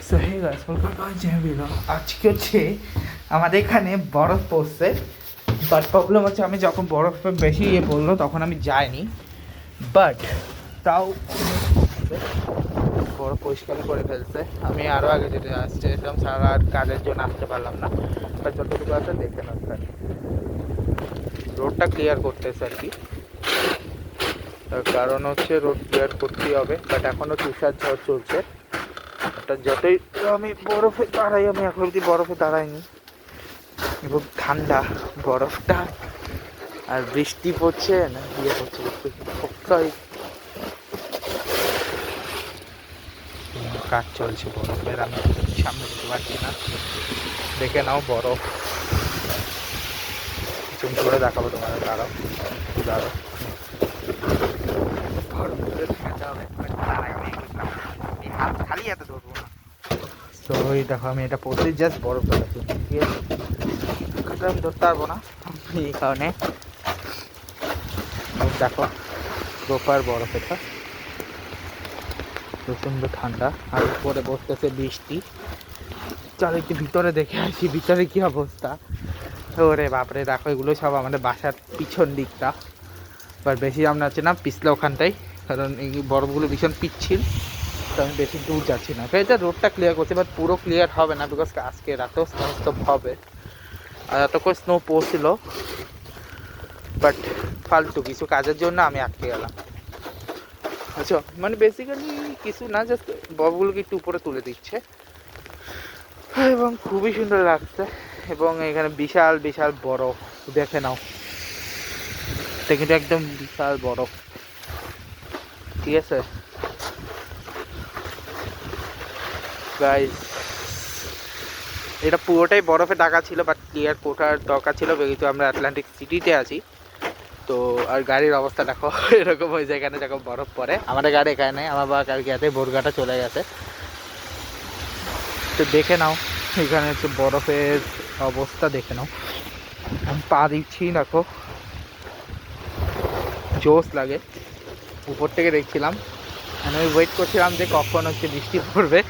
So hey guys welcome to my channel. আজকে হচ্ছে আমাদের এখানে বরফ পড়ছে, বাট প্রবলেম হচ্ছে আমি যখন বরফ বেশি পড়লো তখন আমি যাইনি, বাট তাও বরফ পরিষ্কার করে ফেলছে। আমি আরও আগে যেতে আসছিলাম, সারা কাজের জন্য আসতে পারলাম না, বাট যতটুকু আছে দেখে নেন। রোডটা ক্লিয়ার করতেছে আর কি, তার কারণ হচ্ছে রোড ক্লিয়ার করতেই হবে, বাট এখনও তুষার ঝড় চলছে। যতই আমি বরফে দাঁড়াই, আমি এখন অব্দি বরফে দাঁড়াইনি, এবং ঠান্ডা বরফটা, আর বৃষ্টি পড়ছে না ইয়ে পড়ছে, কাজ চলছে বরফের, আমি সামনে যেতে পারছি না। দেখে নাও বরফ, চুম করে দেখাবো তোমাদের। দাঁড়াও দাঁড়াও, খালি এত ধরবো না। তো ওই দেখো আমি এটা পড়ছি, জাস্ট বরফ দেখাচ্ছি, ঠিক আছে? আমি ধরতে পারবো না এই কারণে। দেখো প্রপার বরফ, এটা প্রচণ্ড ঠান্ডা, আর উপরে বসতেছে বৃষ্টি। চলো একটু ভিতরে দেখে আসি, ভিতরে কি অবস্থা। ওরে বাপরে, দেখো এগুলো সব আমাদের বাসার পিছন দিকটা, বাট বেশি আমরা আছি না, পিছলে ওখানটাই, কারণ এই বরফগুলো ভীষণ পিচ্ছিল, তো আমি বেশি দূর যাচ্ছি না। এটা রোডটা ক্লিয়ার করছে, বাট পুরো ক্লিয়ার হবে না, বিকজ আজকে রাতেও স্নো হবে, আর এত করে স্নো পড়ছিল, বাট ফালতু কিছু কাজের জন্য আমি আটকে গেলাম। আচ্ছা, মানে বেসিক্যালি কিছু না, জাস্ট বরফগুলোকে একটু উপরে তুলে দিচ্ছে, এবং খুবই সুন্দর লাগছে। এবং এখানে বিশাল বিশাল বরফ, দেখে নাও, এটা কিন্তু একদম বিশাল বরফ, ঠিক আছে গাইস? এটা পুরোটাই বরফে ঢাকা ছিল, বাট ক্লিয়ার কোটার দরকার ছিল, যেহেতু আমরা আটলান্টিক সিটিতে আছি। তো আর গাড়ির অবস্থা দেখো, এরকম হয়ে যায় এখানে যখন বরফ পড়ে। আমাদের গাড়ি এখানে নেই, আমার বাবা কালকে এতে বোরগাটা চলে গেছে। তো দেখে নাও এখানে হচ্ছে বরফের অবস্থা, দেখে নাও। আমি পা দিচ্ছি, দেখো জোশ লাগে। উপর থেকে দেখছিলাম, আমি ওয়েট করছিলাম যে কখন হচ্ছে বৃষ্টি পড়বে,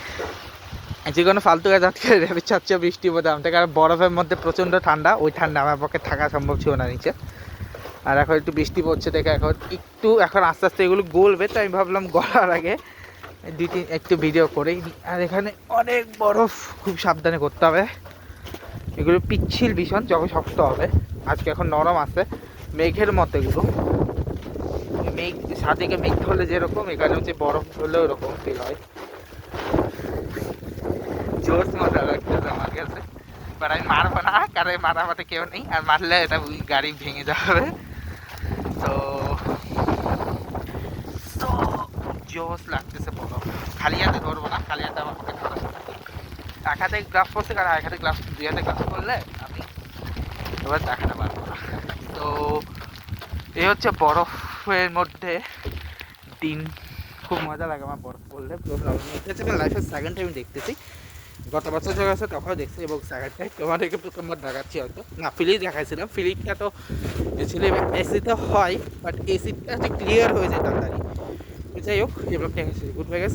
যে কোনো ফালতু কাজ আজকে চাচ্ছে বৃষ্টি পড়তে আমাদের, কারণ বরফের মধ্যে প্রচণ্ড ঠান্ডা, ওই ঠান্ডা আমার পক্ষে থাকা সম্ভব ছিল না নিচে। আর এখন একটু বৃষ্টি পড়ছে দেখে এখন আস্তে আস্তে এগুলো গলবে, তো আমি ভাবলাম গলার আগে একটু ভিডিও করেই। আর এখানে অনেক বরফ, খুব সাবধানে করতে হবে, এগুলো পিচ্ছিল ভীষণ, যখন শক্ত হবে। আজকে এখন নরম আছে, মেঘের মতো এগুলো, মেঘ সাদিকে মেঘ ধরলে যেরকম, এখানে হচ্ছে বরফ ধরলেও এরকম ফিল হয়। জোর মজা লাগতেছে আমার কাছে, বাট আমি মারবো না, কারণ মারা আমাদের কেউ নেই, আর মারলে এটা গাড়ি ভেঙে যাবে। তো তো জোস লাগতেছে বরফ, খালি হাতে ধরবো না, খালি হাতে আমার পক্ষে ধরা যাবে। এক হাতে গ্লাভস পরছে, কারণ এক হাতে গ্লাভস, দুই হাতে গ্লাভস করলে আমি এবার দেখাতে পারবো না। তো এই হচ্ছে বরফের মধ্যে দিন, খুব মজা লাগে আমার বরফ পড়লে। এটা আমার লাইফের সেকেন্ড টাইম দেখতেছি, গত বছর যখন আছে তখনও দেখছি, এবং সেকেন্ড টাইম তোমাদেরকে প্রথমবার দেখাচ্ছি। হয়তো না, ফিলিপ দেখাইছিলাম, ফিলিপটা তো ছিল এসিতে হয়, বাট এসিটা হচ্ছে ক্লিয়ার হয়ে যায় তাড়াতাড়ি। যাই হোক, এবার ঠিক আছে, গুড বাই গাইস।